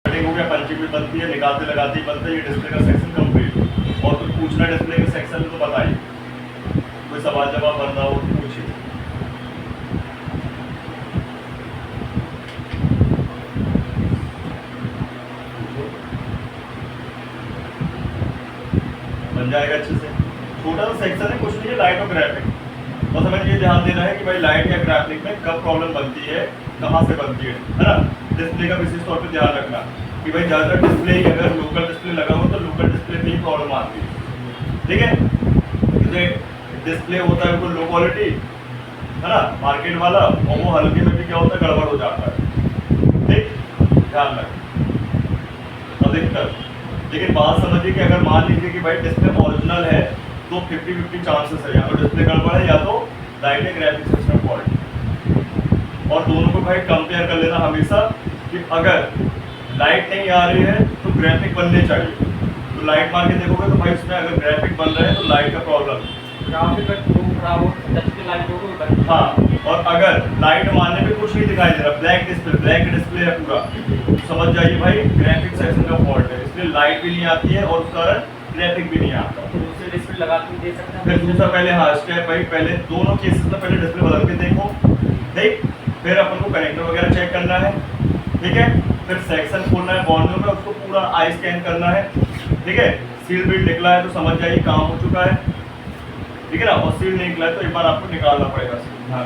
Cutting हो गया, punching भी बनती है, निकालते लगाते ही बनता है। ये डिस्प्ले का सेक्शन कंप्लीट। और कुछ पूछना डिस्प्ले के सेक्शन में तो बताइए, कोई सवाल जवाब बन रहा हो तो पूछिए। बन जाएगा अच्छे से। छोटा सा सेक्शन है, कुछ नहीं है, लाइट और ग्राफिक। बस हमें ये ध्यान देना है कि भाई लाइट या ग्राफिक में कब प्रॉब्लम बनती है, कहाँ से बनती है ना। डिस्प्ले का विशेष तौर पे ध्यान रखना कि भाई ज़्यादातर डिस्प्ले ही, अगर लोकल डिस्प्ले लगा हो तो लोकल डिस्प्ले पे ही प्रॉब्लम आती है, ठीक है। जैसे डिस्प्ले होता है बिल्कुल लो क्वालिटी, है ना, मार्केट वाला, और वो हल्के में भी क्या होता है, गड़बड़ हो जाता है, ठीक, ध्यान रखें अधिकतर। लेकिन बात समझिए कि अगर मान लीजिए कि भाई डिस्प्ले ओरिजिनल है तो 50-50 चांसेस है, या तो डिस्प्ले गड़बड़ है या तो लाइट या ग्राफिक सिस्टम फॉल्ट। और दोनों को भाई कंपेयर कर लेना हमेशा कि अगर लाइट नहीं आ रही है तो ग्राफिक बनने चाहिए। तो लाइट मार के देखोगे तो भाई उसमें अगर ग्राफिक बन रहे हैं तो लाइट का प्रॉब्लम, हाँ। और अगर लाइट मारने पे कुछ नहीं दिखाई दे रहा, ब्लैक डिस्प्ले है पूरा, तो समझ जाइए भाई ग्राफिक सेक्शन का फॉल्ट है। इसलिए लाइट भी नहीं आती है और उस कारण ग्राफिक भी नहीं आता। तो दूसरे डिस्प्ले लगा के दे सकते हैं। फिर दूसरा पहले, हाँ स्टेप भाई, पहले दोनों केसेस में पहले डिस्प्ले बदल के देखो, ठीक। फिर अपन को कनेक्टर वगैरह चेक करना है, ठीक है। फिर सेक्शन खोलना है बॉन्डो में, उसको पूरा आई स्कैन करना है, ठीक है। सील बिल्ड निकला है तो समझ जाइए काम हो चुका है, ठीक है ना। और सील नहीं निकला है तो एक बार आपको निकालना पड़ेगा सील, हाँ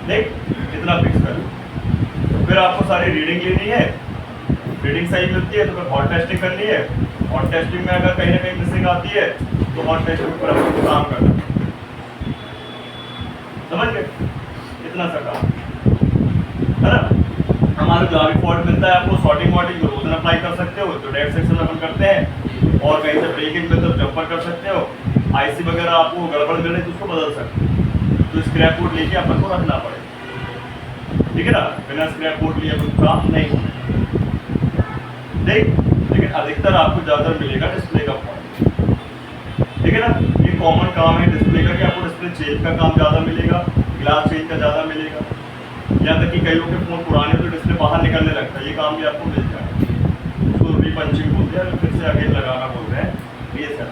देख, इतना फिक्स कर। फिर आपको सारी रीडिंग लेनी है, रीडिंग सही मिलती है तो फिर हॉट टेस्टिंग करनी है। हॉट टेस्टिंग में अगर कहीं ना कहीं मिसिंग आती है तो हॉट टेस्टिंग पर आपको काम करना है, समझ गए, इतना सा काम है ना। हमारा जो भी फॉल्ट मिलता है आपको सॉर्टिंग वॉटिंग तो रोज अप्लाई कर सकते हो, तो डेट सेक्शन अपन करते हैं। और कहीं से ब्रेकिंग मिलता है तो जंपर कर सकते हो। आईसी वगैरह आपको गड़बड़ मिले तो उसको बदल सकते हो, तो स्क्रैप बोर्ड लेके अपन को रखना पड़ेगा, ठीक है ना। बिना स्क्रैप बोर्ड लिए अपन काम नहीं होगा, ठीक। लेकिन अधिकतर आपको ज़्यादा मिलेगा डिस्प्ले का फॉल्ट, ठीक है ना। ये कॉमन काम है डिस्प्ले का कि आपको डिस्प्ले चेंज का काम ज़्यादा मिलेगा, ग्लास चेंज का ज़्यादा मिलेगा। यहाँ तक कि कई लोगों के फ़ोन पुराने तो डिस्प्ले बाहर निकलने लगता है, ये काम भी आपको मिल जाएगा। उसको रीपंचिंग बोलते हैं, फिर से अगेन लगाना बोलते हैं, ये सर,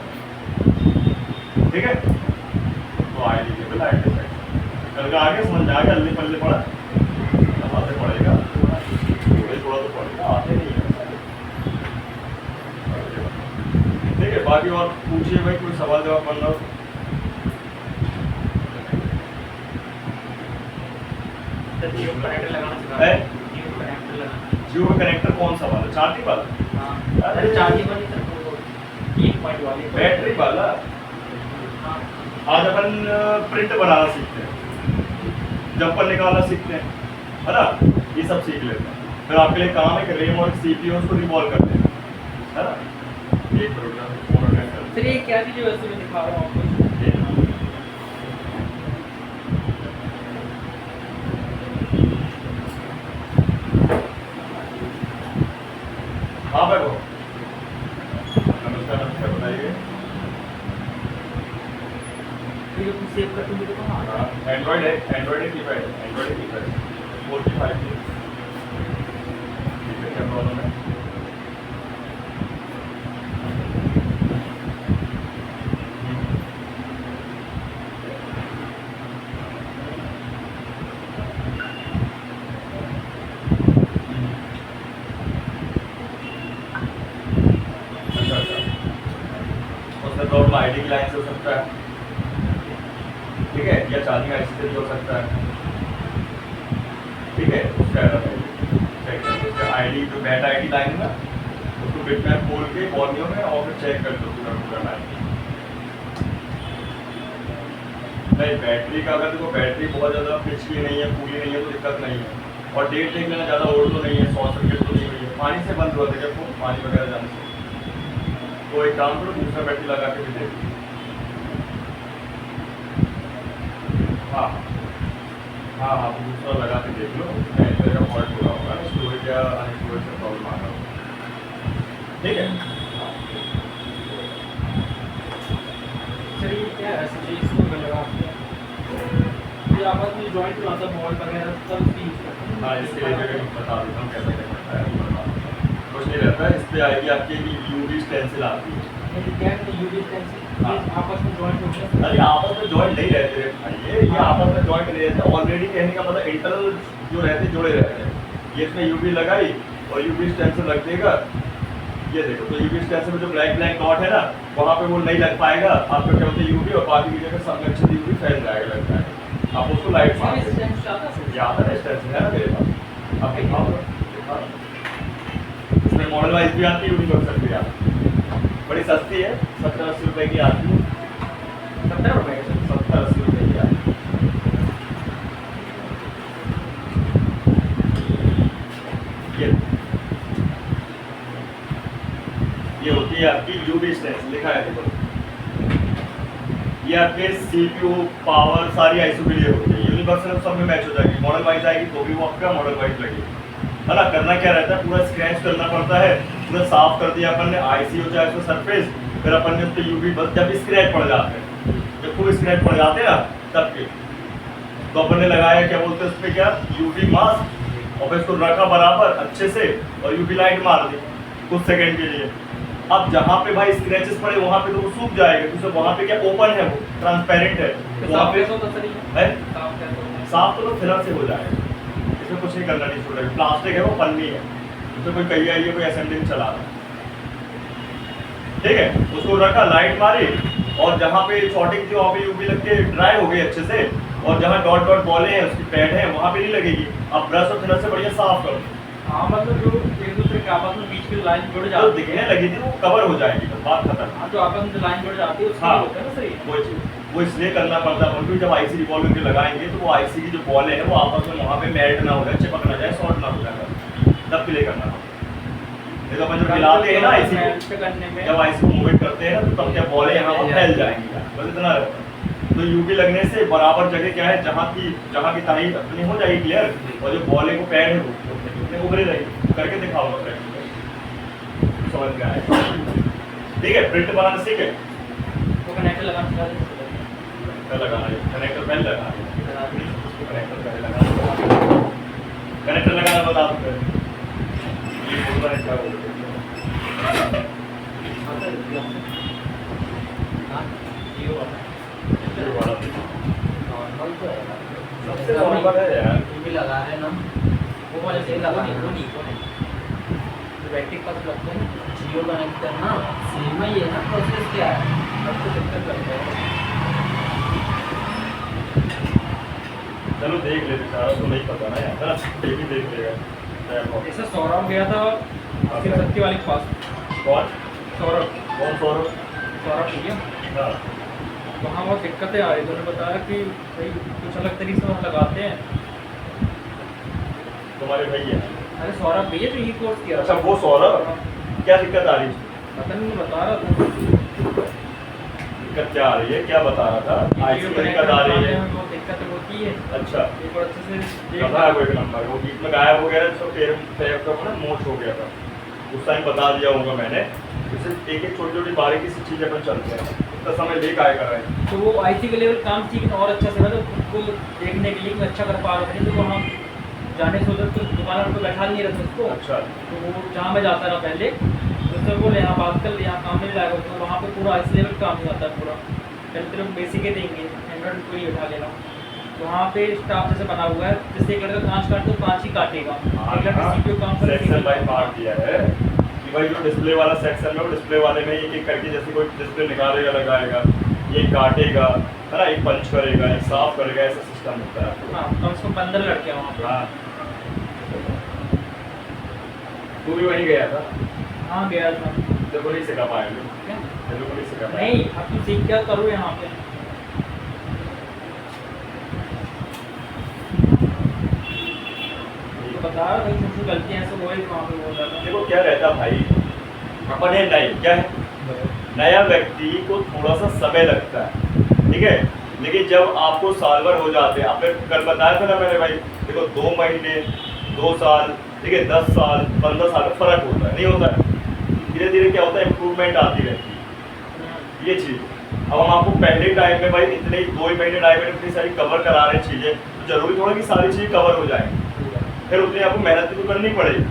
ठीक है। तो आई लीजिए पहले आई डिसाइड कल का आगे समझ में आ गया, अल्ली पल्ले पड़ा आते पड़ेगा, थोड़ा तो पड़ेगा, आते नहीं है, ठीक है। बाकी और पूछिए भाई, कोई सवाल जवाब बन रहा हो। जियो कनेक्टर लगाना सिखा है? जियो कनेक्टर लगाना। जियो का कनेक्टर कौन सा वाला, चार्जिंग वाला? हाँ, अरे चार्जिंग वाली सर, वो 1 पॉइंट वाली बैटरी वाला। हाँ। आज अपन प्रिंट बनाना सीखते हैं, जंपर निकालना सीखते हैं, है ना, ये सब सीख लेते हैं। फिर आपके लिए काम है कि रेम और सीपीयू उसको रिवॉल्व करते हैं, है ना। एक सर ये क्या चीज़ है, वैसे मैं दिखा रहा हूँ आपको। हाँ भाई, वो नमस्कार, बताइए। ये कुछ सेव करके मुझे तो हाँ एंड्रॉइड है, एंड्रॉइड कीपैड, एंड्रॉइड कीपैड 45 ठीक है, क्या प्रॉब्लम है? अच्छा अच्छा, उसमें प्रॉब्लम आईडी की लाइन से हो सकता है, ठीक है, या चार्जिंग आईसी से भी हो सकता है, ठीक है। उसका आईडी जो बैट आईडी लाइन है ना, उसको बिट मैप खोल के बॉर्नियो में और फिर चेक कर दो पूरा पूरा लाइन। नहीं, बैटरी का अगर देखो बैटरी बहुत ज़्यादा पिछली नहीं है, पूरी नहीं है तो दिक्कत नहीं है। और डेट देख लेना, ज़्यादा ओल्ड तो नहीं है, 100 सर्किट तो नहीं हुई है, पानी से बंद हुआ था जब वो पानी वगैरह जाने से। तो एक काम करो, दूसरा बैटरी लगा के भी देख। हाँ हाँ हाँ, दूसरा लगा के देख लो, उसमें इस तरह का फॉल्ट हो रहा होगा, स्टोरेज या अनस्टोरेज का प्रॉब्लम आ रहा होगा, ठीक है। सर ये क्या है, सर इसको मैं लगा ये आपस में जॉइंट थोड़ा सा बॉल वगैरह सब यूज करते हैं। हाँ, इसके लिए बता देता हूँ कैसे क्या करता है। करता है, इस पे आएगी आपकी यूवी स्टेंसिल आती है। ये क्या है यूवी स्टेंसिल हाँ। आपस में जॉइंट होते हैं। अरे आपस में जॉइंट नहीं रहते रे भाई, ये आपस में जॉइंट नहीं रहते, ऑलरेडी कहने का मतलब इंटरनल जो रहते जुड़े रहते हैं। ये इसमें यूवी लगाई और यूवी स्टेंसिल रख देगा, ये देखो तो यूवी स्टेंसिल में जो ब्लैक ब्लैक डॉट है ना वहाँ पे वो नहीं लग पाएगा आपका, क्या बोलते हैं यूवी, और बाकी की जगह संरक्षित यूवी फैल जाएगा, लगता है आप उसको लाइट मार इसमें स्टेंसिल आता है। याद है स्टेंसिल है ना मेरे पास, आप दिखाओ। इसमें मॉडल वाइज भी आती है, यूनिवर्सल भी आती है, बड़ी सस्ती है, 70-80 रुपए की आती है, 70 रुपए का। 70-80 रुपए की आती है। ये होती है आपकी यूवी स्टेंसिल, लिखा है देखो, ये आपके सीपीयू पावर सारी आईसी के लिए होती है। यूनिवर्सल सब में मैच हो जाएगी, मॉडल वाइज आएगी तो भी वो आपका मॉडल वाइज लगेगी, है ना। करना क्या रहता है, पूरा स्क्रैच करना पड़ता है, पूरा साफ कर दिया अपन ने, आईसी हो चाहे उसका सरफेस, फिर अपन ने उस पर यूवी बस जब स्क्रैच पड़ जाते हैं, जब पूरे स्क्रैच पड़ जाते हैं ना तब के, तो अपन ने लगाया क्या बोलते हैं उस पर क्या, यूवी मास्क, और फिर इसको रखा बराबर अच्छे से और यूवी लाइट मार दी कुछ सेकंड के लिए। अब जहाँ पे भाई स्क्रैचेस पड़े वहाँ पे तो वो सूख जाएगा, क्योंकि वहाँ पे क्या ओपन है, वो ट्रांसपेरेंट है, तो वहाँ पे है साफ तो फिलर से हो जाएगा, इसमें कुछ नहीं करना, नहीं छोड़ेगा, प्लास्टिक है वो, पन्नी है, उसमें कोई कहिया ये कोई असेंबली में चला रहा है, ठीक है। उसको रखा, लाइट मारी, और जहाँ पे शॉर्टिंग थी वहाँ पे यूवी लग के ड्राई हो गई अच्छे से, और जहाँ डॉट डॉट बॉले हैं उसकी पैड है वहाँ पे नहीं लगेगी। अब ब्रश और थिनर से बढ़िया साफ करो, हाँ मतलब जो एक दूसरे के आपस में बीच की लाइन जुड़ जो जाती है, दिखने लगी थी वो कवर हो जाएगी, बस बात खत्म। हाँ, जो आपस में लाइन जुड़ जाती है उसके हाँ। लिए होता है ना सही। वो चीज़ वो इसलिए करना पड़ता है क्योंकि जब आईसी रिवॉल्व के लगाएंगे तो वो आईसी की जो बॉल है वो आपस में वहाँ पे मेल्ट ना हो जाए, चिपक ना जाए, शॉर्ट ना हो जाए, तब के लिए करना पड़ता है। देखो अपन जब हिलाते हैं ना आईसी को, करने में जब आईसी को मूवमेंट करते हैं ना तो तब क्या बॉलें यहाँ पर फैल जाएंगी, बस इतना रहता है। तो यूवी लगने से बराबर जगह क्या है, जहाँ की ताई अपनी हो जाएगी क्लियर, और जो बॉलें को पैड है वो अपने उभरे रहेगी, करके दिखाओ समझ में आए, ठीक है। प्रिंट बनाना सीखे, तो कनेक्टर लगाना सिखा दें। लगाना है कनेक्टर पहले लगाना है, कनेक्टर पहले लगाना, कनेक्टर लगाना बता दो फिर, ये बोल रहा है क्या बोलते हैं, जियो वाला ये वाला नॉर्मल तो है, सबसे नॉर्मल है यार, टीवी लगा रहे हैं ना वो वाले से लगा नहीं, वो नहीं बैटरी पास लगते हैं ना, जियो कनेक्टर ना सेम ही है ना, प्रोसेस क्या है, अब तो दिक्कत करता है। चलो देख लेते, सारा तो नहीं पता ना यार, है ना, ये भी देख लेगा। जैसे सौरभ गया था सिर्फ सत्ती वाले के पास, कौन सौरभ कौन सौरभ? सौरभ भैया, हाँ वहाँ बहुत दिक्कतें आ रही थी, उन्होंने बताया कि भाई कुछ अलग तरीके से वहाँ लगाते हैं। तुम्हारे भैया, अरे सौरभ भैया तो ये कोर्स किया अच्छा वो सौरभ, क्या दिक्कत आ रही है? पता नहीं बता रहा था, दिक्कत क्या आ रही है, क्या बता रहा था? आईसी की दिक्कत आ रही है, वो दिक्कत होती है, अच्छा एक बार अच्छे से गधा है वो एक नंबर, वो बीच में गायब हो गया था, पैर पैर का ना मोच हो गया था, उस टाइम बता दिया होगा मैंने। जैसे एक एक छोटी छोटी बारीकी सी चीज़ अपन चलते हैं, इतना समय ले काय कर रहे हैं, तो वो आईसी के लेवल काम सीखना और अच्छा से, मतलब खुद को देखने के लिए कि अच्छा कर पा रहे थे, तो वहाँ जाने से उधर तो दुकान पर बैठा नहीं रहता उसको, अच्छा तो वो जहाँ मैं जाता रहा पहले, तो उससे बोले यहाँ बात कर, यहाँ काम नहीं लाएगा, तो वहाँ पे पूरा आईसी लेवल काम नहीं आता है पूरा, पहले तो लोग बेसिक ही देंगे, एंड्रॉइड को ही उठा लेना, तो वहाँ पे स्टाफ जैसे बना हुआ है, जिससे एक लड़का कांच काटे तो कांच ही काटेगा, एक लड़का सीपीयू काम करे, सेक्शन बाय पार्ट दिया है कि भाई जो डिस्प्ले वाला सेक्शन है वो डिस्प्ले वाले में एक एक करके जैसे कोई डिस्प्ले निकालेगा लगाएगा, ये काटेगा, है ना, एक पंच करेगा, एक साफ करेगा, ऐसा सिस्टम होता है। हाँ कम से कम 15 लड़के हैं वहाँ पे। हाँ तू भी वहीं गया था, हाँ गया था। तेरे को नहीं सिखा पाएंगे, क्या? तेरे को नहीं सिखा पाएंगे। नहीं अब तुम सीख क्या करो यहाँ पे, तो बता रहा था कुछ गलतियाँ ऐसे वो ही वहाँ पे बोल रहा था। देखो क्या रहता भाई, अपन है नई, क्या है, नया व्यक्ति को थोड़ा सा समय लगता है, ठीक है, लेकिन जब आपको साल भर हो जाते हैं, आपने कल बताया था ना मैंने भाई, देखो 2 महीने 2 साल, ठीक है, 10 साल 15 साल में फर्क होता है, नहीं होता है, धीरे धीरे क्या होता है, इम्प्रूवमेंट आती रहती है, ये चीज़। अब हम आपको पहले टाइम में भाई इतने 2 ही महीने टाइम में इतनी सारी कवर करा रहे चीज़ें, तो जरूरी थोड़ा कि सारी चीज़ें कवर हो जाएंगी, फिर उतनी आपको मेहनत भी तो करनी पड़ेगी,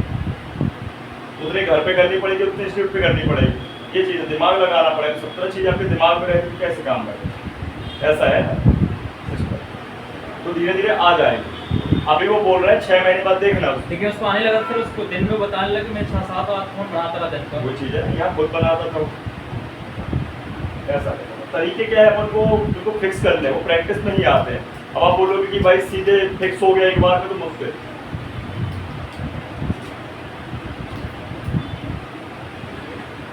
उतनी घर पे करनी पड़ेगी, उतनी इंस्टीट्यूट पे करनी पड़ेगी। ये चीज़ दिमाग लगाना पड़ेगा। 70 चीज़ आपके दिमाग में रहेगी, कैसे काम करें, ऐसा है ना सिस्टम। तो धीरे धीरे आ जाएगी। अभी वो बोल रहे हैं 6 महीने बाद देखना उसको। लेकिन उसको आने लगा, फिर उसको दिन में बताने लगे मैं 6-7 फोन बनाता रहा दिन का। वो चीज़ है, यहाँ खुद बनाता था वो। ऐसा है। तरीके क्या है, अपन को उनको फिक्स करने, वो प्रैक्टिस में ही आते हैं। अब आप बोलोगे कि भाई सीधे फिक्स हो गया एक बार में, तो मुश्किल।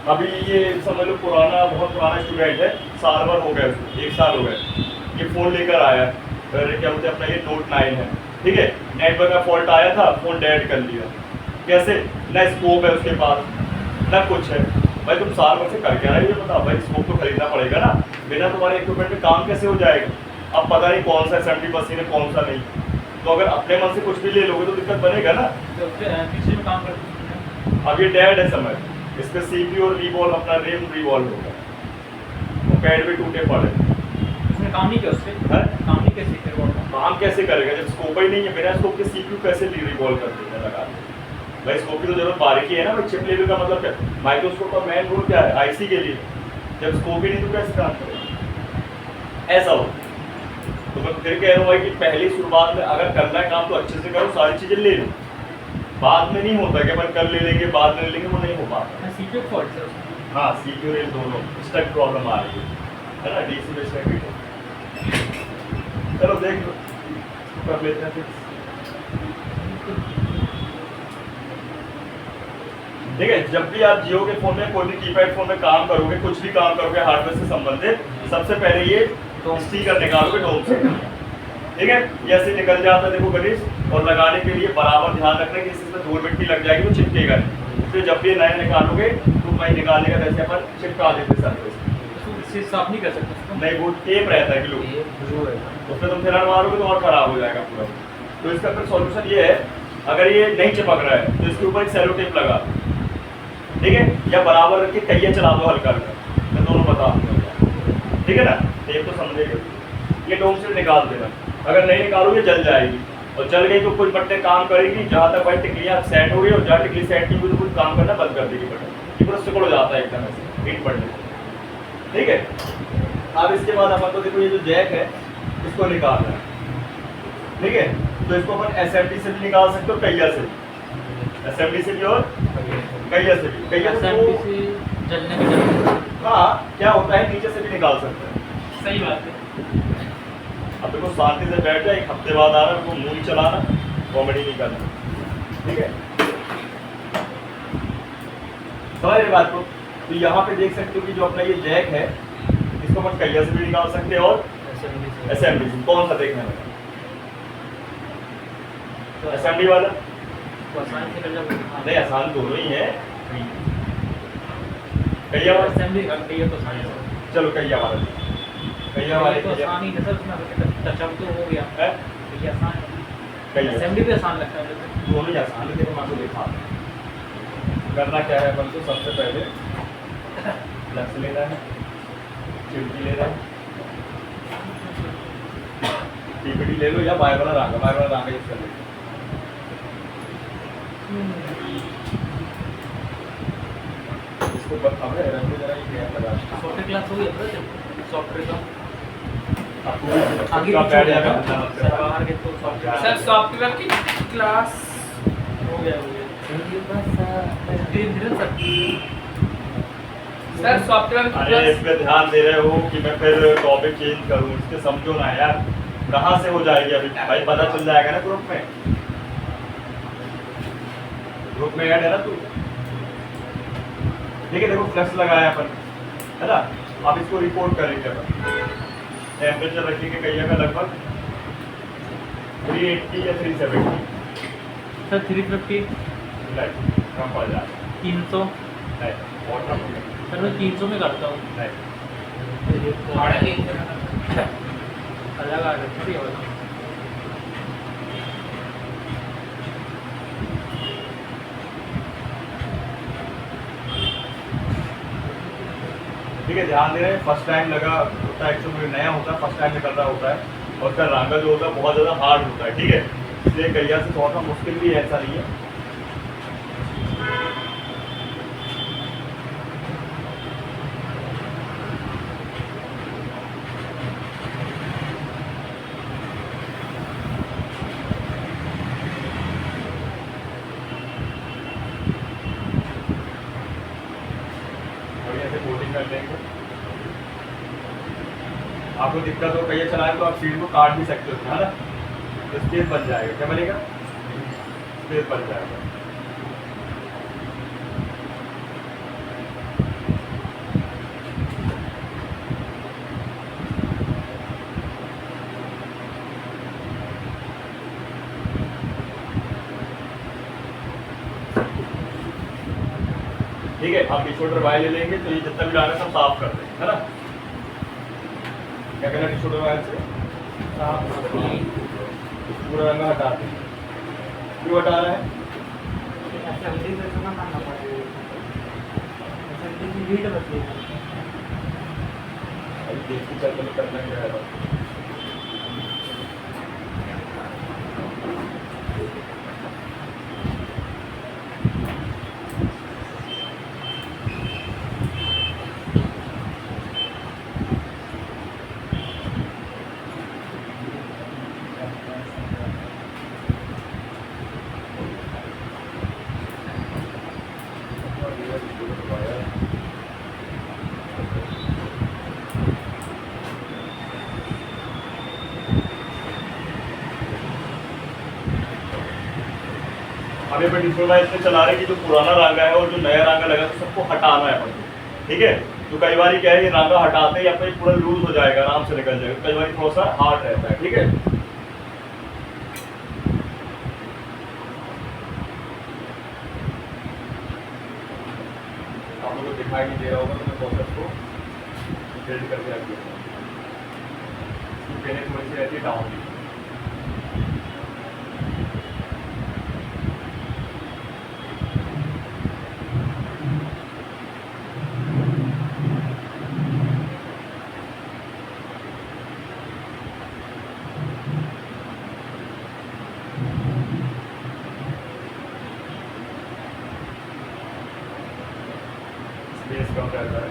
अभी ये समझ लो पुराना, बहुत पुराना स्टूडेंट है, साल भर हो गया उसको, 1 साल हो गए, ये फ़ोन लेकर आया है, क्या बोलते हैं अपना ये Note 9 है, ठीक है। नेटवर्क का फॉल्ट आया था, फ़ोन डेड कर लिया। कैसे? ना स्कोप है उसके पास, ना कुछ है। भाई तुम साल भर से कर क्या रहे हो, ये बताओ भाई। स्कोप तो खरीदना पड़ेगा ना, बिना तुम्हारे इक्विपमेंट में काम कैसे हो जाएगा। अब पता नहीं कौन सा 70% है, कौन सा नहीं। तो अगर अपने मन से कुछ भी ले लोगे तो दिक्कत बनेगा ना। तो किसी में काम करते हैं। अब ये डेड है समय, इस पर CPU और रिवॉल्व, अपना रेम रिवॉल्व होगा, वो पैड भी टूटे पड़े। उसने काम नहीं किया उससे, है? काम नहीं कैसे फिर वो काम कैसे करेगा जब स्कोप ही नहीं है। बिना स्कोप के CPU कैसे रिवॉल्व कर देगा लगा के? भाई स्कोप की तो जरूरत बारीकी है ना भाई। चिप लेवल का मतलब क्या, माइक्रोस्कोप का मेन रोल क्या है, आईसी के लिए। जब स्कोप ही नहीं तो कैसे काम करेगा, ऐसा हो। तो मैं फिर कह रहा हूँ भाई कि पहली शुरुआत में अगर करना है काम तो अच्छे से करो, सारी चीज़ें ले लो। बाद में नहीं होता कि अपन कल ले लेंगे, बाद में ले लेंगे, वो नहीं हो पाता। CPU फॉल्ट है उसमें। हाँ, CPU रेल दोनों स्टक प्रॉब्लम आ रही है ना, DC में स्टक है। चलो देख लो, कर लेते हैं फिर। ठीक है, जब भी आप जियो के फोन में, कोई भी कीपैड फोन में काम करोगे, कुछ भी काम करोगे हार्डवेयर से संबंधित, सबसे पहले ये स्टिकर निकालोगे डोम से, ठीक है। ये ऐसे निकल जाता है, देखो गणेश। और लगाने के लिए बराबर ध्यान रखना कि इसमें धूल मिट्टी लग जाएगी तो चिपकेगा नहीं। फिर जब भी नया निकालोगे तो भाई निकालने का जैसे अपन चिपका देते सर्विस इससे साफ नहीं कर सकते उसको। नहीं, वो टेप रहता है कि लोग उसमें तुम फिलहाल मारोगे तो और खराब हो जाएगा पूरा। तो इसका फिर सॉल्यूशन ये है, अगर ये नहीं चिपक रहा है तो इसके ऊपर एक सेलो टेप लगा, ठीक है, या बराबर रख के कहिए चला दो हल्का हल्का। मैं दोनों बता दूंगा, ठीक है ना। टेप तो समझेगा। ये डोम से निकाल देना, अगर नहीं निकालोगे जल जाएगी, और जल गई तो कुछ बट्टे काम करेगी। जहाँ तक भाई टिकलियाँ सेट हो गई, और जहाँ टिकली सेट नहीं हुई तो कुछ काम करना बंद कर देगी बटन, ये पूरा सिकुड़ जाता है एकदम ऐसे हीट पड़ने से, ठीक है। अब इसके बाद अपन को देखो ये जो जैक है इसको निकालना है, ठीक है। तो इसको अपन SMD से भी निकाल सकते हो, कहिया से भी, SMD से भी और कहिया से भी। कहिया से जलने में जलने। हाँ, क्या होता है नीचे से भी निकाल सकते हैं। सही बात है। अब देखो शांति से बैठ जाए, 1 हफ्ते बाद आ रहा है, वो मुंह नहीं चलाना, कॉमेडी नहीं करना, ठीक है। समझ रहे बात को। तो यहाँ पे देख सकते हो कि जो अपना ये जैक है, इसको अपन कहिया से भी निकाल सकते हैं और SMD से। कौन सा देखने में, तो SMD वाला? तो आसानी से कर जाओगे। नहीं, आसान दोनों ही है। कहिया वाला, असेंबली कर दी है तो आसानी से। चलो कहिया वाला, कहिया वाले तो आसान ही है सर, उसमें टचअप तो हो गया है, ये आसान है। कहिया असेंबली भी आसान लगता है मुझे। दोनों ही आसान है। देखो मैं आपको दिखा दूं। करना क्या है अपन को, सबसे पहले लक्स लेना है, चिमटी लेना है, टीपीडी ले लो या वाला रांगा यूज कर लो। इसको हमें रंग जरा ये गैप लगा, सॉफ्टवेयर क्लास हो गया था सॉफ्टवेयर का आपको आगे का पीछे बैठ हो गया जाएगा था। सर बाहर के तो सॉफ्टवेयर सर सॉफ्टवेयर की क्लास हो गया सर सॉफ्टवेयर की अरे क्लास इस पे ध्यान दे रहे हो कि मैं फिर टॉपिक चेंज करूं, इसके समझो ना यार, कहाँ से हो जाएगी अभी भाई, पता चल जाएगा ना ग्रुप में ऐड है ना तू, ठीक है। देखो फ्लक्स लगाया अपन, है ना। अब इसको रिपोर्ट करेंगे अपन, टेम्परेचर रखेंगे कहिए का लगभग 380 या 370, सर 350 कम पड़ जाएगा, 300 नहीं और कम हो जाएगा, सर मैं 300 में करता हूँ। नहीं अलग आ रही है। ठीक है। ध्यान दे रहे हैं, फर्स्ट टाइम लगा होता है, एक्चुअली नया होता है, फर्स्ट टाइम निकल रहा होता है, और उसका रांगा जो होता है बहुत ज़्यादा हार्ड होता है, ठीक है। इसलिए कहिया से थोड़ा सा मुश्किल भी है, ऐसा नहीं है। कर लेंगे। आपको दिक्कत हो कहीं चलाएं तो आप सीट को काट भी सकते हो, है ना। तो स्पेस बन जाएगा, क्या बनेगा, स्पेस बन जाएगा। ठीक है, आप टिश्यू वायर ले लेंगे तो ये जितना भी डाला सब साफ कर देंगे, है ना। क्या करना टिश्यू वायर से साफ कर देंगे, पूरा रंग हटा देंगे। क्यों हटा रहा है, अभी देखिए चल तो करना क्या है। अभी अपन डिस्प्ले इसमें चला रहे हैं कि जो पुराना रांगा है और जो नया रांगा लगा तो सबको हटाना है अपन को, ठीक है। तो कई बार क्या है, ये रांगा हटाते ही अपने पूरा लूज हो जाएगा, आराम से निकल जाएगा, कई बार थोड़ा सा हार्ड रहता है, ठीक है। आप लोगों को दिखाई नहीं दे रहा होगा तो मैं प्रोसेस को बिल्ड करके रख दिया, पहले थोड़ी सी रहती है डाउन की। स्पेस कम रहता है।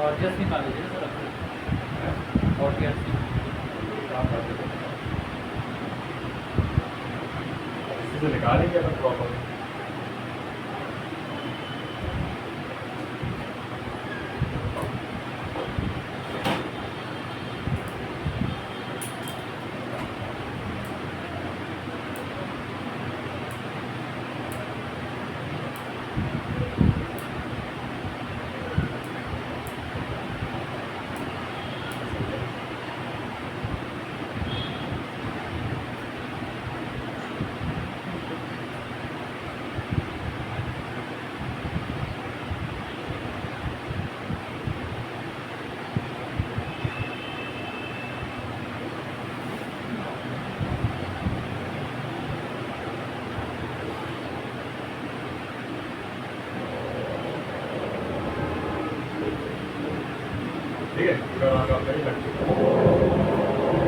और जस्ट निकाल लीजिए ना सर अपने, और क्या इसी से निकालेंगे अपन प्रॉपर। ठीक है, पूरा रंग आपका ही लग चुका है।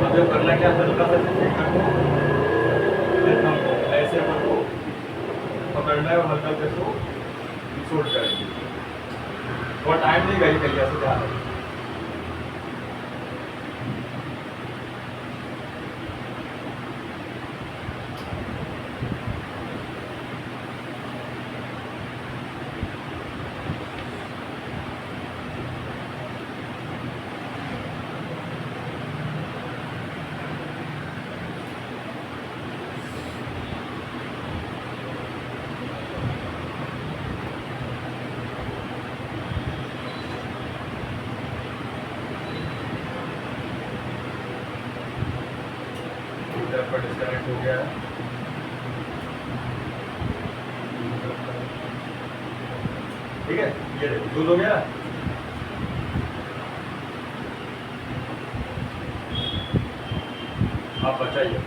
अब जब करना क्या है, हल्का सा चेक करना है, ऐसे अपन को पकड़ना है और हल्का से इसको शूट करेंगे। बहुत टाइम नहीं गई कहीं ऐसे ध्यान रखिए। पर डिस्कनेक्ट हो गया है। ठीक है, ये देखो लूज हो गया। आप बचाइए।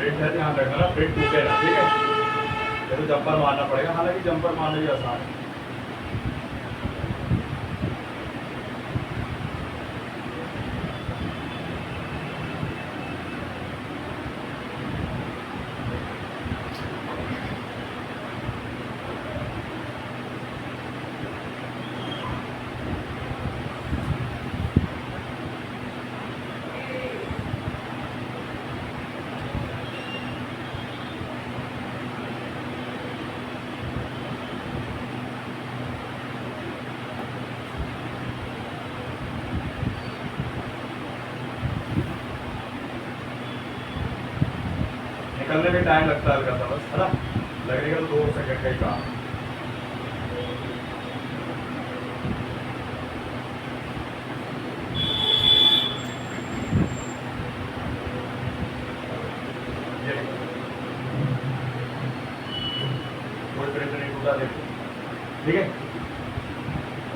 प्रिंट है, ध्यान रखना ना, प्रिंट टूटे ना, ठीक है। ये तो जंपर मारना पड़ेगा, हालांकि जंपर मारना भी आसान है। निकलने में टाइम लगता है हल्का सा बस, है ना, लगने का तो 2 सेकंड का ही काम। ये देखो, कोई प्रिंटर नहीं टूटा, देखो, ठीक है,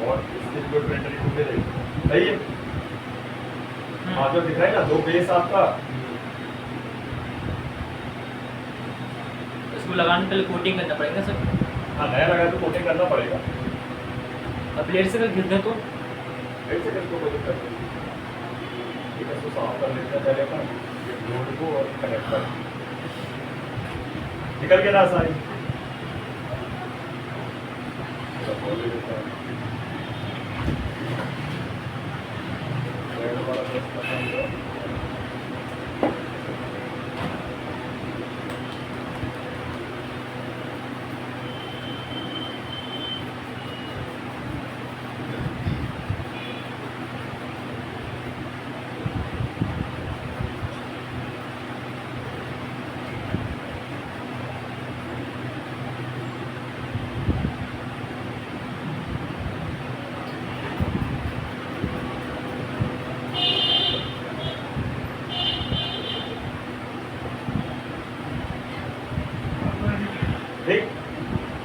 और इससे कोई प्रिंटर नहीं टूटे, देखो, सही है। हाँ, जो दिख रहा है ना, 2 बेस आपका, इसको लगाने के लिए कोटिंग करना पड़ेगा सर। हाँ, नया लगा तो कोटिंग करना पड़ेगा। अब ब्लेड से अगर गिर गए तो 1 सेकंड को कोई दिक्कत नहीं, ठीक है। इसको साफ कर लेते हैं पहले अपन, ये लोड को और कनेक्ट कर, निकल के ना सारी सब खोल देते हैं। रेड वाला बस खत्म हुआ। ठीक,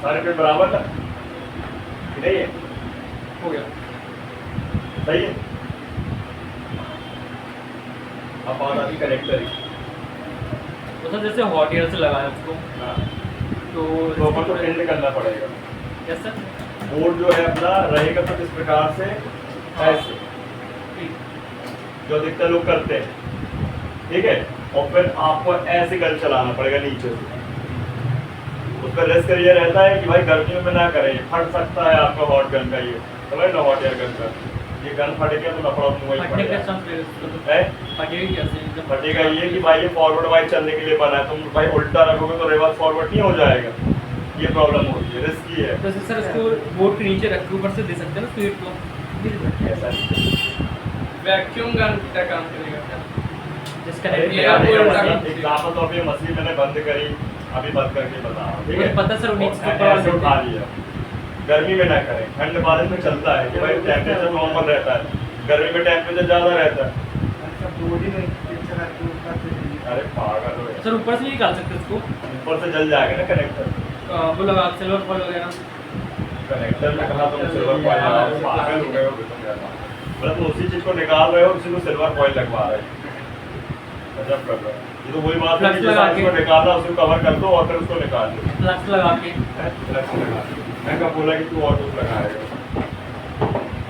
सारे पे बराबर था कि नहीं है? हो गया। सही है। अब बात आती कनेक्टर की। तो सर जैसे हॉट एयर से लगाया उसको हाँ, तो तो अपन को प्रिंट करना पड़ेगा। Yes sir. बोर्ड जो है अपना रहेगा कुछ इस प्रकार से, ऐसे जो अधिकतर लोग करते हैं, ठीक है। और फिर आपको ऐसे गन चलाना पड़ेगा नीचे से। उस पर रिस्क ये रहता है कि भाई गर्मियों में ना करें, फट सकता है आपका हॉट गन का, ये समझ लो, हॉट एयर गन का ये गन फट गया तो लफड़ा मुंह ही फटने का पड़ेगा। चांस रहेगा। है फटेगी कैसे जब फटेगा ये कि भाई ये फॉरवर्ड वाइज चलने के लिए बना है, तुम भाई उल्टा रखोगे तो रिवर्स फॉरवर्ड नहीं हो जाएगा, ये प्रॉब्लम होती है, रिस्की है। तो सर इसको बोर्ड के नीचे रख के ऊपर से दे सकते हैं ना स्पीड को। ऐसा वैक्यूम गन का काम करेगा। डिस्कनेक्ट ये आप बोल रहे हैं। एग्जाम्पल तो अभी मशीन मैंने बंद करी, अभी बंद करके बता रहा हूँ, ठीक है। मुझे पता सर, नीचे से ऐसे उठा लिया, गर्मी में ना करें, ठंड बारिश में चलता है कि भाई टेम्परेचर नॉर्मल रहता है, गर्मी में टेम्परेचर ज़्यादा रहता है। अरे पागल हो सर ऊपर से नहीं निकाल सकते इसको, ऊपर से जल जाएगा ना कनेक्टर। वो लगा सिल्वर फॉल वगैरह। कनेक्टर में कहा तुम सिल्वर फॉइल लगाओ, पागल हो गए हो तुम यार। मतलब तुम उसी चीज़ को निकाल रहे हो, उसी को सिल्वर फॉइल लगवा रहे हो, गजब कर रहे हो। ये तो वही बात है कि जिस आदमी को निकालना उसको कवर कर दो और फिर उसको निकाल दो। फ्लक्स लगा के फ्लक्स लगा दो। मैं कब बोला कि तू और कुछ लगाएगा,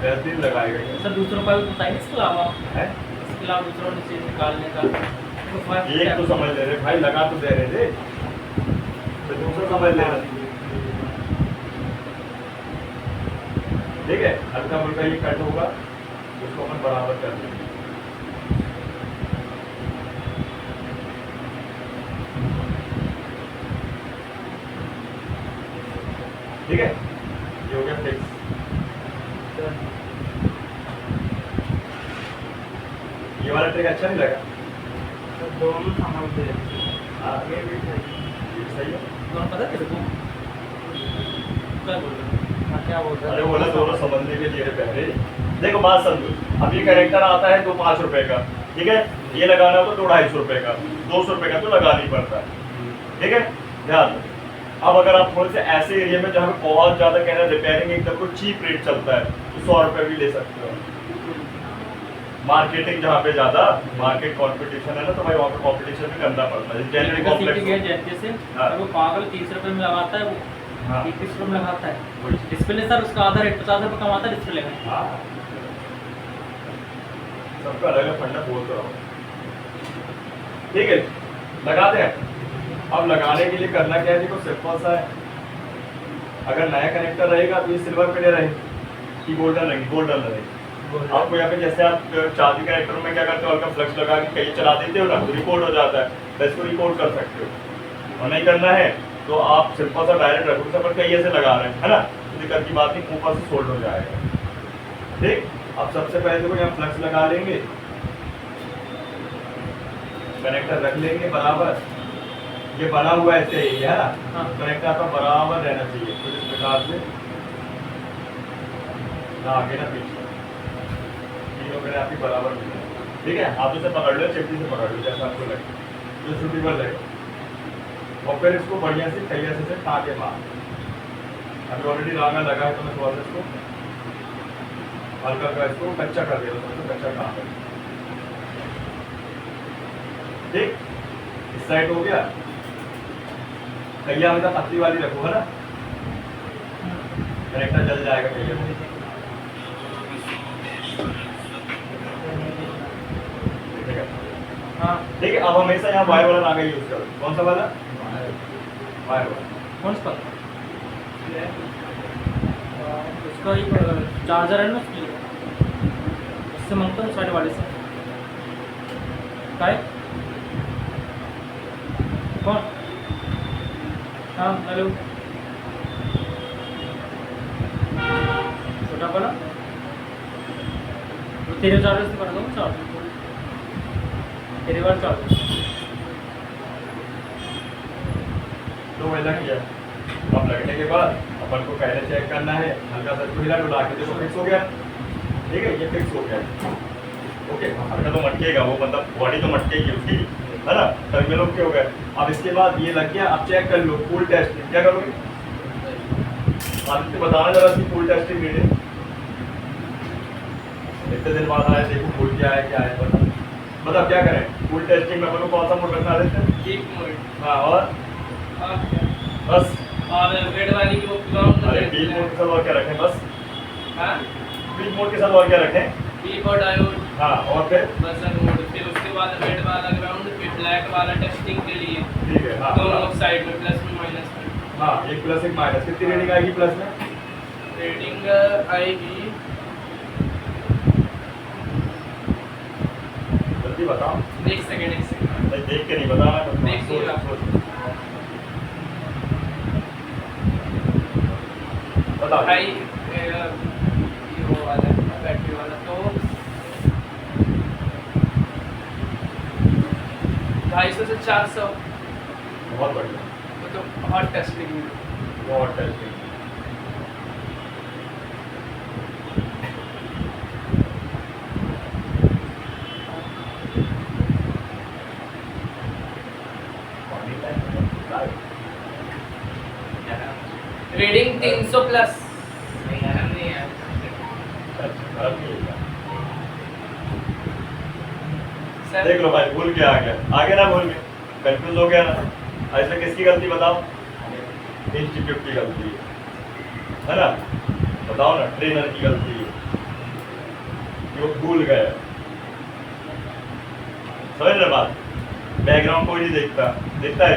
10 दिन लगाएगा ये। सर दूसरा उपाय बताइए इसके अलावा, है इसके अलावा दूसरा नीचे निकालने का तो उपाय एक तो समझ ले रहे भाई, लगा तो दे रहे थे, तो दूसरा समझ ले रहे, ठीक है। हल्का फुल्का ये कट होगा, उसको अपन बराबर कर देंगे। ठीक है, ये हो गया फिक्स। ये वाला ट्रिक अच्छा नहीं लगा? दोनों संभलते हैं। आगे भी सही, ये भी सही है। दोनों पता है तेरे को क्या बोल रहे हो? क्या बोलते अरे बोला दोनों समझने के लिए पहले देखो बात समझो। अब ये कनेक्टर आता है तो 5 रुपए का, ठीक है। ये लगाना हो तो 250 रुपए का, 200 रुपए का तो लगाना ही पड़ता है, ठीक है। ध्यान दो। अब अगर आप थोड़े से ऐसे एरिया में जहाँ पे बहुत ज़्यादा कहना रिपेयरिंग एकदम को चीप रेट चलता है तो 100 रुपये भी ले सकते हो, मार्केटिंग जहाँ पे ज़्यादा मार्केट कंपटीशन है ना, तो भाई वहाँ पे कंपटीशन में करना पड़ता है। जनरली सिटी कॉम्प्लेक्स गेट जैसे से हाँ। वो पागल 30 रुपए में लगाता है, वो हाँ 31 रुपए में लगाता है वही। डिस्प्ले। सर उसका आधा रेट 50 रुपए कमाता है डिस्प्ले में। हाँ सबका अलग अलग फंडा बोल तो रहा हूँ। ठीक है लगा दें। अब लगाने के लिए करना क्या है, देखो सिंपल सा है। अगर नया कनेक्टर रहेगा तो ये सिल्वर पे रहे कि गोल्डन रहेगी, गोल्डन रहेगी। आपको यहाँ पे जैसे आप चार्जिंग कनेक्टर में क्या करते हो, हल्का फ्लक्स लगा के कहीं चला देते हो ना, तो रिकॉर्ड हो जाता है, तो इसको रिकॉर्ड कर सकते हो। और नहीं करना है तो आप सिंपल सा डायरेक्ट रखो, पर कहीं ऐसे लगा रहे हैं है ना, तो दिक्कत की बात नहीं, ऊपर से सोल्ड हो जाएगा। ठीक, अब सबसे पहले देखो यहाँ फ्लक्स लगा लेंगे, कनेक्टर रख लेंगे बराबर। ये बना हुआ है ऐसे ही है ना, हाँ। कनेक्टर आपका बराबर रहना चाहिए कुछ इस प्रकार से, ना आगे ना पीछे, तीनों करें आपकी बराबर मिल जाए। ठीक है, हाथों से पकड़ लो, चेपटी से पकड़ लो, जैसा आपको लगे जो सूटेबल लगे। और फिर इसको बढ़िया से कई से टाँके मार। अभी ऑलरेडी रांगा लगा है तो मैं थोड़ा सा इसको हल्का हल्का इसको कच्चा कर दिया, तो कच्चा काम है। ठीक, इस साइड हो गया। कैया हमेशा पतली वाली रखो है ना, कनेक्टर जल जाएगा कैया में। ठीक है, हाँ ठीक है। अब हमेशा यहाँ वायर वाला नागा यूज करो। कौन सा वाला? वायर वाला। कौन सा उसका ही चार्जर है ना उसकी, उससे मांगता हूँ साइड वाले से। काय कौन? हाँ हेलो, छोटा वाला वो तेरे चार्जर से कर दो चार्ज, तेरे वाला चार्जर। तो वैसा किया। अब लगने के बाद अपन को पहले चेक करना है, हल्का सा इसको हिला डुला के देखो फिक्स हो गया। ठीक है, ये फिक्स हो गया। ओके, हल्का तो मटकेगा वो, मतलब बॉडी तो मटकेगी उसकी है ना, टर्मिनल ओके हो गया। अब इसके बाद ये लग गया, अब चेक कर लो फुल टेस्टिंग। क्या करोगे आदित्य, बताना जरा सी फुल टेस्टिंग रीडिंग। इतने दिन बाद आए, देखो फुल क्या है बता क्या करें फुल टेस्टिंग में अपन को कौन सा मोड रखना है? एक मिनट। हाँ और बस, और रेड वाली की वो ग्राउंड अरे बीट मोड के साथ और क्या रखें? बस हाँ, बीट मोड के साथ और क्या रखें? कीबोर्ड डायोड हाँ और फिर बजर मोड, फिर उसके बाद रेड वाला ग्राउंड, फिर ब्लैक वाला टेस्टिंग के लिए ठीक है। हाँ दोनों साइड में प्लस में माइनस में। हाँ, एक प्लस एक माइनस। कितनी रीडिंग आएगी प्लस में? रेटिंग आएगी, जल्दी बताओ। एक सेकंड नहीं देख के नहीं बताना, देख के बता। बताओ। भाई वो वाला बैटरी वाला तो 250 से 400, बहुत बढ़िया, वो तो हॉट टेस्टिंग में। बहुत टेस्टिंग। Reading 300 plus. सर देख लो भाई, भूल के आ गया ना, भूल गया, कंफ्यूज हो गया ना। ऐसे किसकी गलती बताओ? इंस्टीट्यूट की गलती है ना, बताओ ना, ट्रेनर की गलती है, जो भूल गए। समझ रहे बात? बैकग्राउंड कोई नहीं देखता है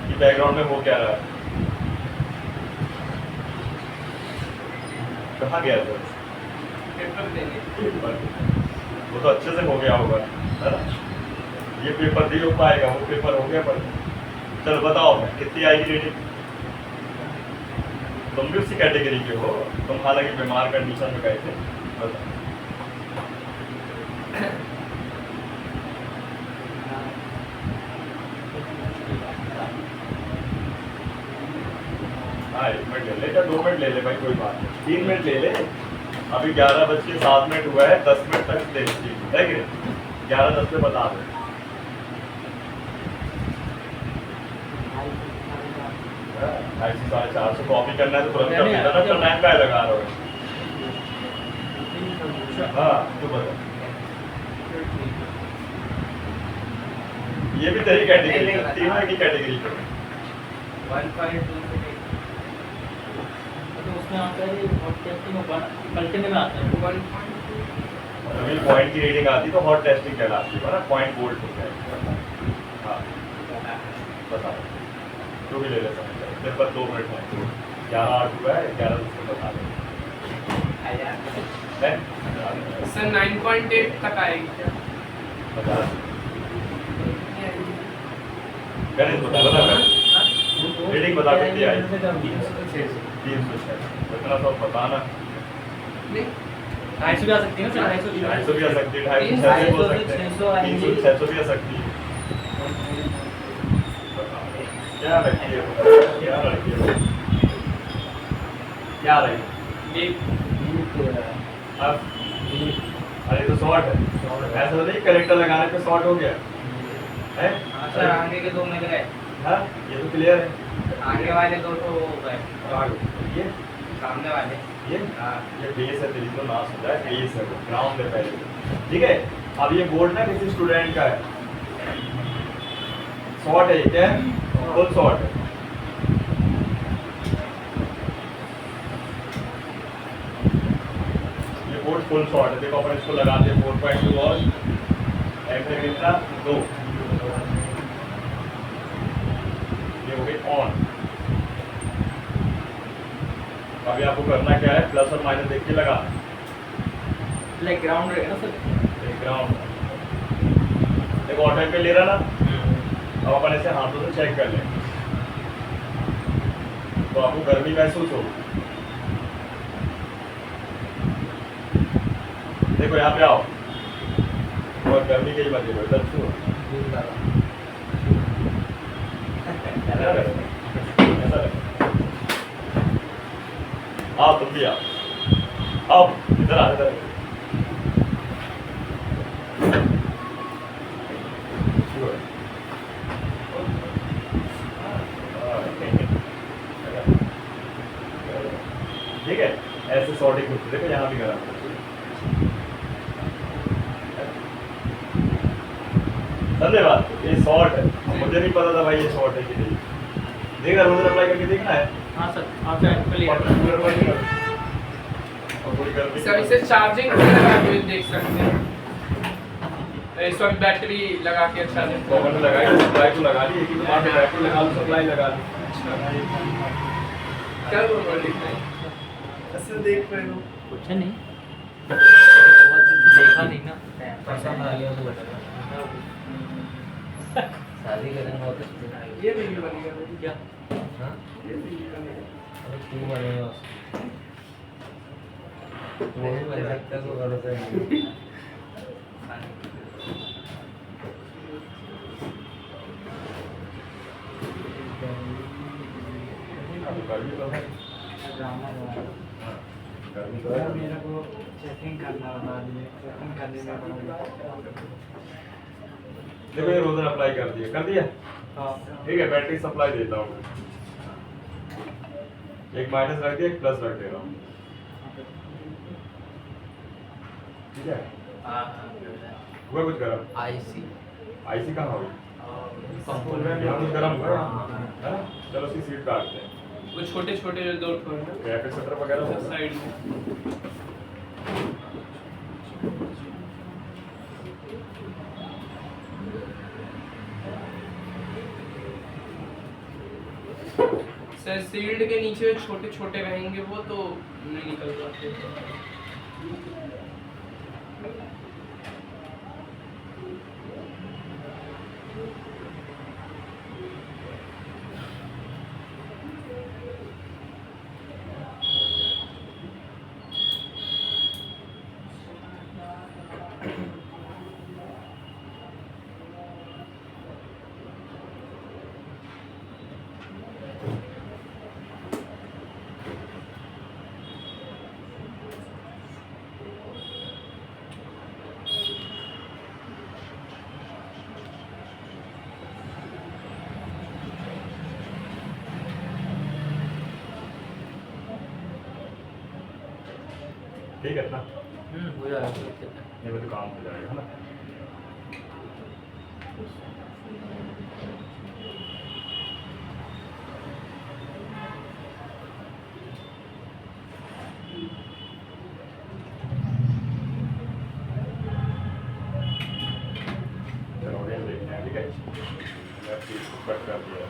कि बैकग्राउंड में हो क्या रहा है। कहाँ गया था? पेपर देंगे। पेपर वो तो अच्छे से हो गया होगा है ना, ये पेपर नहीं हो पाएगा, वो पेपर हो गया। पर चलो बताओ कितनी आएगी रेटिंग? तुम भी उसी कैटेगरी के हो, तुम हालांकि बीमार कंडीशन में गए थे। बताओ हाँ, 1 मिनट ले ले या 2 मिनट ले ले भाई, कोई बात नहीं, 3 मिनट ले ले। अभी 11:07 हुआ है, 10 मिनट तक दे है कि नहीं? 11:10 पे बता दो। ऐसी 450 कॉपी करना है तो तुरंत कर देना, तो टाइम का लगा रहा हो। हाँ तू बता। ये भी तेरी कैटेगरी है, तीनों एक ही कैटेगरी के। 1.2 से तो उसमें आता है हॉट टेस्टिंग और मल्टीमे में आता है 1.2 अभी पॉइंट की रीडिंग आती तो हॉट टेस्टिंग कहलाती है ना, पॉइंट बोल्ट हो गया। हाँ बताओ, जो भी ले ले सकते हैं, सिर्फ 2 मिनट में 11 8 हुआ है, 11 दूसरे बता दें। सर 9.8 तक आएगी क्या? बता गणेश बता रीडिंग बता कितनी आई? 306। इतना सब बताना। नहीं 250 भी आ सकती है ना, 250 250 भी आ सकती है, 250 600 भी हो सकते हैं, 300 600 भी आ सकती है। क्या रखी है, क्या रखी है, क्या रही अब? अरे तो शॉर्ट है, ऐसा तो नहीं करेक्टर लगाने पे शॉर्ट हो गया है। सर आगे के 2 मिल गए, हाँ ये तो क्लियर है। आगे वाले 2 तो हो गए, ये सामने वाले ये बेस है तेरी, तो नाश हो जाए, बेस है वो, ग्राउंड है पहले। ठीक है, अब ये बोर्ड ना किसी स्टूडेंट का है, शॉर्ट है, क्या है, फुल शॉर्ट है। ये बोर्ड फुल शॉर्ट है, देखो अपन इसको लगाते हैं 4.2 और एम से कितना 2, ये हो गई ऑन। अभी आपको करना क्या है, प्लस और माइनस देख के लगा, लाइक ग्राउंड रहेगा ना सर। ग्राउंड देखो ऑटो पे ले रहा ना, अब अपन ऐसे हाथों से चेक कर लें तो आपको गर्मी महसूस हो। देखो यहाँ पे आओ और गर्मी के ही मजे लो, इधर छू ऐसा लगे। आओ तुम भी आओ, आओ इधर आ, इधर ठीक है, ऐसे सॉर्टिंग होती है। देखो यहाँ भी करा, धन्यवाद। ये शॉर्ट है, मुझे नहीं पता था भाई ये शॉर्ट है कि नहीं। देखना रोज अप्लाई करके देखना है। हाँ सर, आप चाहे क्लियर सर इसे चार्जिंग लगा के देख सकते हैं, इस वक्त बैटरी लगा के अच्छा तो मैंने लगाई, सप्लाई को लगा ली, एक ही बार में बैटरी लगा लो, सप्लाई लगा ली। क्या बोल रहे हैं? ऐसे देख रहे हो, कुछ नहीं, बहुत दिन से देखा नहीं ना, पसंद आ गया तो बता। शादी करेंगे बहुत अच्छे। ये नहीं बनेगा क्या हाँ ये नहीं बनेगा। अरे तू बनेगा वो भी बन सकता है, तो भरोसा नहीं। गर्मी तो है, गर्मी तो है। मेरे को चेकिंग करना बता दिए, चेकिंग करने में देखो ये रोजन अप्लाई कर दिया, कर दिया। हाँ ठीक है, बैटरी सप्लाई देता हूँ, एक माइनस रख दिया, एक प्लस रख दे रहा हूँ। ठीक है, हुआ कुछ गरम? आईसी आईसी कहाँ हुई? यहाँ कुछ गरम हुआ है ना? चलो उसकी सीट काटते हैं, वो छोटे छोटे जो 2 ठो है ना कैपेसिटर वगैरह होता है। साइड में। सर सील्ड के नीचे छोटे छोटे रहेंगे वो तो नहीं निकल पाते। ठीक है ना, हो जाएगा। ये तो काम हो जाएगा है ना। चलो ये देखते हैं, ठीक है। लेफ्ट इसको कट कर दिया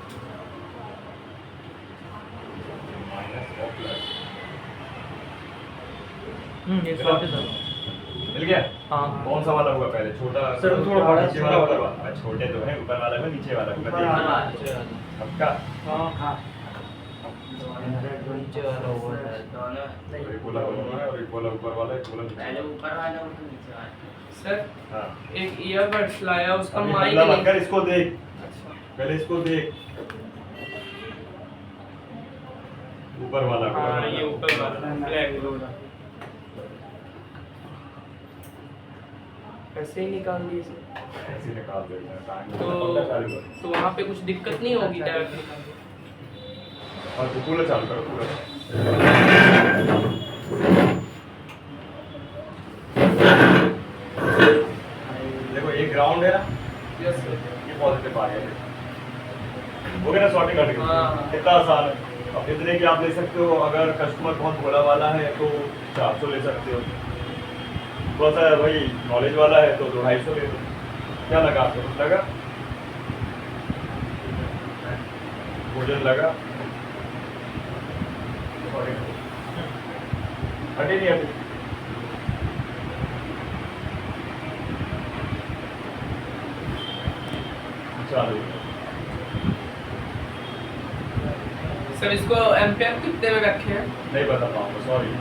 माइनस और प्लस ये शॉर्ट है सर। मिल गया। हाँ कौन सा वाला हुआ पहले, छोटा सर, थोड़ा बड़ा, नीचे वाला छोटा ऊपर वाला? छोटे तो है, ऊपर वाला है नीचे वाला है? ऊपर वाला। सबका हाँ हाँ नीचे वाला ऊपर है। एक बोला है और एक बोला ऊपर वाला, एक बोला नीचे वाला। ऊपर वाला और नीचे वाला। सर हाँ एक ईयरबड्स लाया उसका अभी माइक हल्ला मत नहीं। कर, इसको देख पहले, इसको देख ऊपर वाला को। हाँ ये ऊपर वाला ब्लैक ऐसे ही निकाल दिए सर। ऐसे निकाल देते हैं टाइम तो तो वहाँ पे कुछ दिक्कत नहीं होगी डायरेक्ट निकाल के? और तो पूरा चालू करो पूरा। देखो ये ग्राउंड है ना, यस सर। ये पॉजिटिव आ गया, हो गया ना सॉर्टिंग करके। हाँ। कितना आसान है। अब इतने की आप ले सकते हो, अगर कस्टमर बहुत भोला वाला है तो 400 ले सकते हो, थोड़ा सा भाई नॉलेज वाला है तो 250 ले दो। क्या लगा आपको, कुछ लगा? भोजन लगा? हटे नहीं अभी। चालू सर इसको एम्पेयर कितने में रखे हैं? नहीं बता पाऊंगा, सॉरी।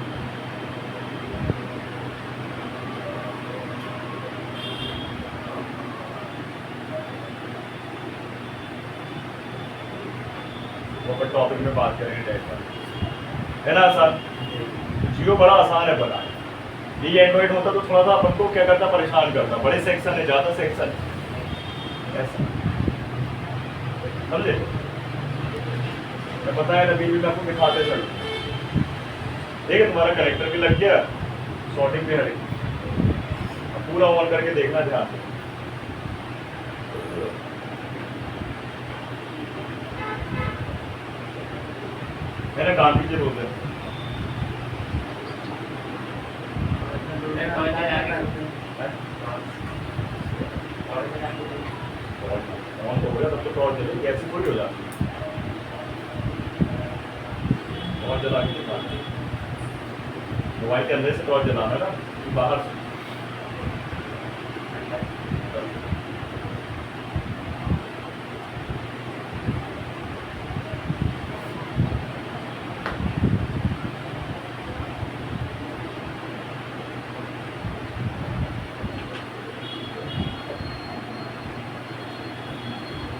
वो पर टॉपिक में बात करेंगे डायरेक्ट पर, है ना आसान? जियो बड़ा आसान है बनाना। ये एंड्रॉइड होता तो थोड़ा सा अपन को क्या करता, परेशान करता। बड़े सेक्शन है, ज़्यादा सेक्शन ऐसा, समझे? मैं बताया ना, बीच में आपको दिखाते चलो। ठीक है, तुम्हारा कनेक्टर भी लग गया, शॉर्टिंग भी हटी। अब पूरा ऑन करके देखना ध्यान से। मैंने कान पीछे बोल दिया। ऑन तो हो गया, तब तो टॉर्च जलेगी, कैसी पूरी हो जाती है। टॉर्च जला के दिखा, मोबाइल के अंदर से टॉर्च जलाना ना, बाहर से।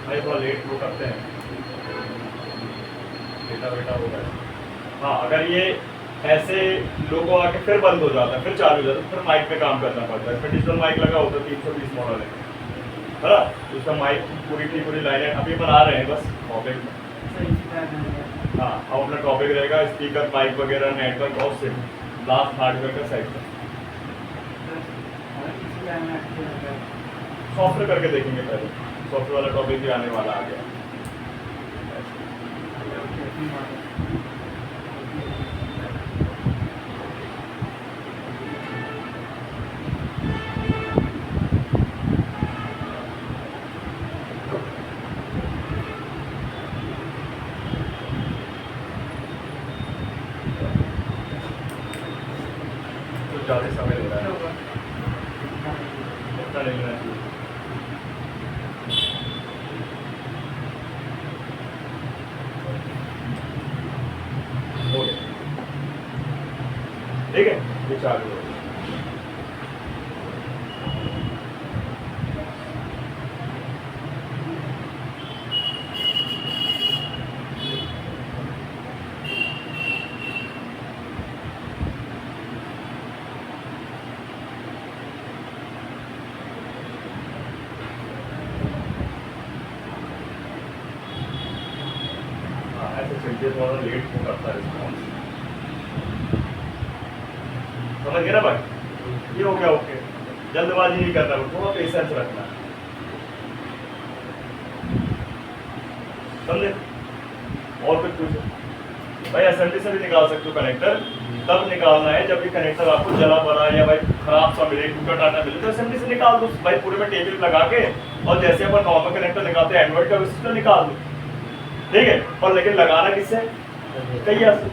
भाई थोड़ा लेट वो करते हैं, बेटा बेटा हो गया। हाँ, अगर ये ऐसे लोगों आके फिर बंद हो जाता है, फिर चालू हो जाता है, फिर माइक पे काम करना पड़ता है। इसमें डिजिटल माइक लगा होता है, 320 मॉडल है ना, उसका माइक पूरी की पूरी लाइनें अभी बना रहे हैं बस टॉपिक में। हाँ, अब अपना टॉपिक रहेगा स्पीकर, माइक वगैरह, नेटवर्क और सिम, लास्ट हार्डवेयर का सेक्शन। सॉफ्टवेयर करके देखेंगे पहले, सॉफ्टवेयर वाला टॉपिक भी आने वाला आ गया। तो ज़्यादा समय ले रहा है, इतना नहीं लेना चाहिए। हो गया, ठीक है, ये चालू हो गया। हाँ, ऐसे चलते थोड़ा लेट हो करता है रिस्पॉन्स, समझ गए ना भाई? ये हो गया, ओके। जल्दबाजी नहीं करना, थोड़ा पेशेंस रखना। समझे? और कुछ पूछो भाई। एसएमडी से भी निकाल सकते हो कनेक्टर, तब निकालना है जब ये कनेक्टर आपको जला पड़ा या भाई खराब सा मिले, टूटा टाटा मिले, तो एसएमडी से निकाल दो भाई, पूरे में टेबल लगा के। और जैसे अपन नॉर्मल कनेक्टर निकालते हैं एंड्रॉइड का, उसी से निकाल दो, ठीक है। और लेकिन लगाना किससे? कैया से।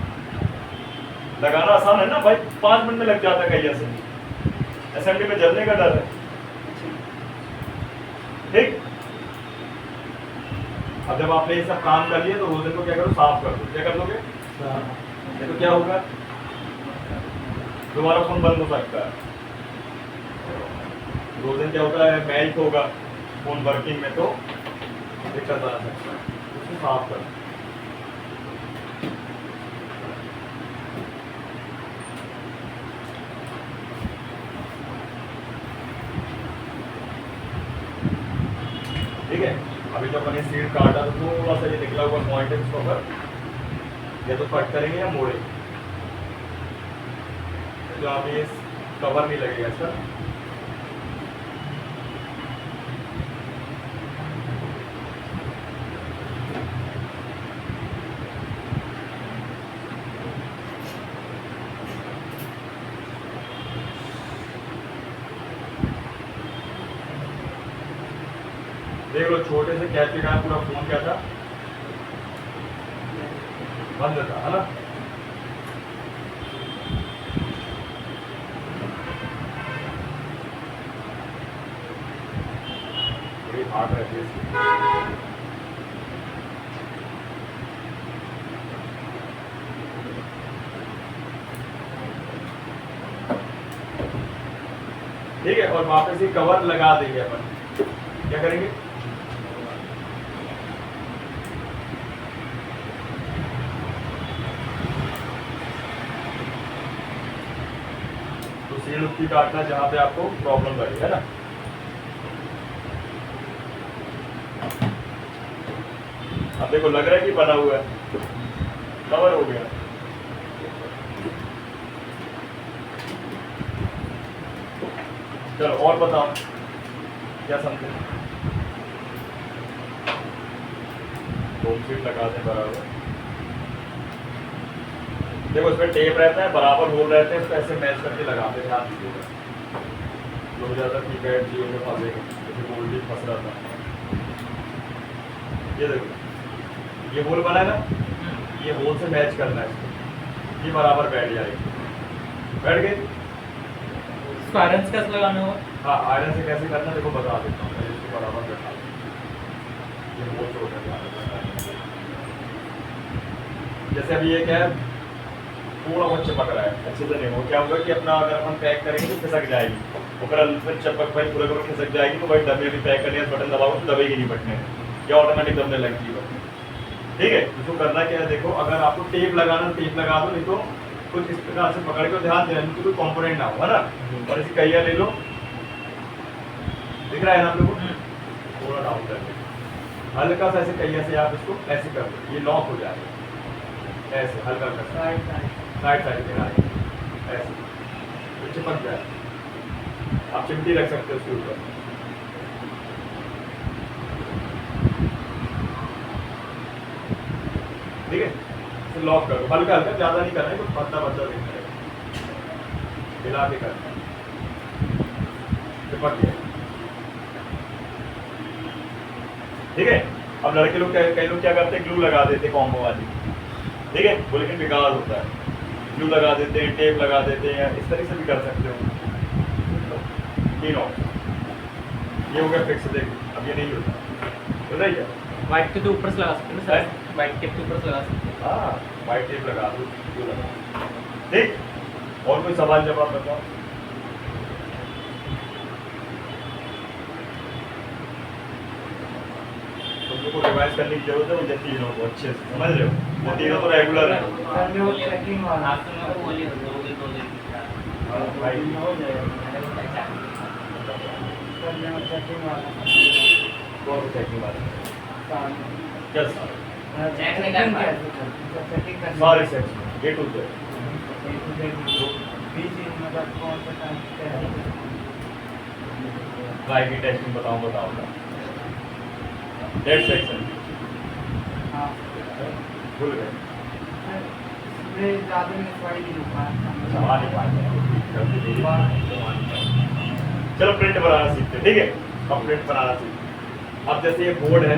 लगाना आसान है ना भाई, 5 मिनट में लग जाता है कैया से। एसएमडी में जलने का डर है, ठीक। अब जब आपने ये सब काम कर लिया तो रोजन को क्या करो, साफ कर दो। क्या कर दोगे? ये तो क्या होगा, दोबारा फोन बंद हो सकता है। रोजन क्या होता है, मेल्ट होगा फोन वर्किंग में, तो दिक्कत आ सकता है। उसको साफ कर। ठीक है। अभी जब मैंने सीट काटा तो थोड़ा सा ये निकला हुआ पॉइंट है, इसको अगर या तो कट करेंगे या मोड़ेंगे, तो आप ये कवर नहीं लगेगा इसका। देख लो, छोटे से कैच के कारण पूरा फोन क्या था, बंद था, है ना। बड़ी हार्ड रहती है इसकी। ठीक है। और वापस ही कवर लगा देंगे अपन। क्या करेंगे? तो सील उसकी काटना जहां पे आपको प्रॉब्लम लगे, है ना। अब देखो, लग रहा है कि बना हुआ है, कवर हो गया। चलो और बताओ क्या समझे। होम सीट लगा दें बराबर। देखो, इसमें टेप रहता है, बराबर होल रहते हैं, इसको ऐसे मैच करके लगाते हैं, ध्यान दीजिएगा। लोग ज़्यादा कीपैड जियो में फंसेगा, जैसे गोल्ड भी फंस रहा था। ये देखो, ये होल बना है ना, ये होल से मैच करना है इसको, ये बराबर बैठ जाएगी। बैठ गई। इसको आयरन से कैसे लगाना होगा? हाँ, आयरन से कैसे करना देखो बता देता हूँ। पहले इसको बराबर बैठा दो। ये होल से होता है। जैसे अभी ये क्या है, थोड़ा बहुत चिपक रहा है, अच्छे से नहीं हो, क्या होगा कि अपना अगर हम पैक करेंगे तो खिसक जाएगी, ऊपर चिपक भाई पूरा पूरा खिसक जाएगी। तो भाई डब्बे भी पैक करने बटन दबाओ तो दबेगी नहीं बटने, या ऑटोमेटिक दबने लगती है। ठीक है। इसको करना क्या है, देखो, अगर आपको टेप लगाना टेप लगा दो, नहीं तो कुछ इस प्रकार से पकड़ के ध्यान देना कि कोई कॉम्पोनेंट ना हो, है ना। और इसी कैया ले लो, दिख रहा है ना आप लोगों को, थोड़ा डाउन करके हल्का सा ऐसे कैया से आप इसको ऐसे कर दो, ये लॉक हो जाएगा। ऐसे हल्का हल्का साइड साइड किनारे ऐसे तो चिपक जाए। आप चिमटी रख सकते हो उसके ऊपर। ठीक है। इसे लॉक करो, हल्का हल्का, ज्यादा नहीं करना है, कुछ पतला पतला दिखना है, हिला के करना है। चिपक गया। ठीक है। अब लड़के लोग कई लोग क्या करते हैं, ग्लू लगा देते हैं कॉम्बो वाली। ठीक है। वो लेकिन बेकार होता है। ग्लू लगा देते हैं, टेप लगा देते हैं, इस तरीके से भी कर सकते हो। तीनों ये हो गया फिक्स। देखो, अब ये नहीं होता, तो नहीं है। व्हाइट टेप तो ऊपर से लगा सकते हैं ना है? सर? व्हाइट टेप के ऊपर से लगा सकते हैं। हाँ, वाइट टेप लगा दो, ग्लू लगा। ठीक। और कोई सवाल जवाब बताओ। तुमको रिवाइज करने की जरूरत है मुझे तीनों को अच्छे से, समझ रहे हो। वो तीनों तो रेगुलर है। सर वो चेकिंग वाला भाई हो जाएगा सर, जो चेकिंग वाला कौन सा चेकिंग वाला? सामने यस, चेकिंग कैसे करते, चेकिंग करने सारे सेक्शन ए टू जेड। बीच मतलब कौन सा काम है? ट्राई की टेस्टिंग बताऊं डेट सेक्शन भूल गए मैं ज़्यादा में पढ़ ही नहीं पाया समझ नहीं पाए चलो प्रिंट बनाना सीखते हैं, ठीक है। अब प्रिंट बनाना सीखते हैं। अब जैसे ये बोर्ड है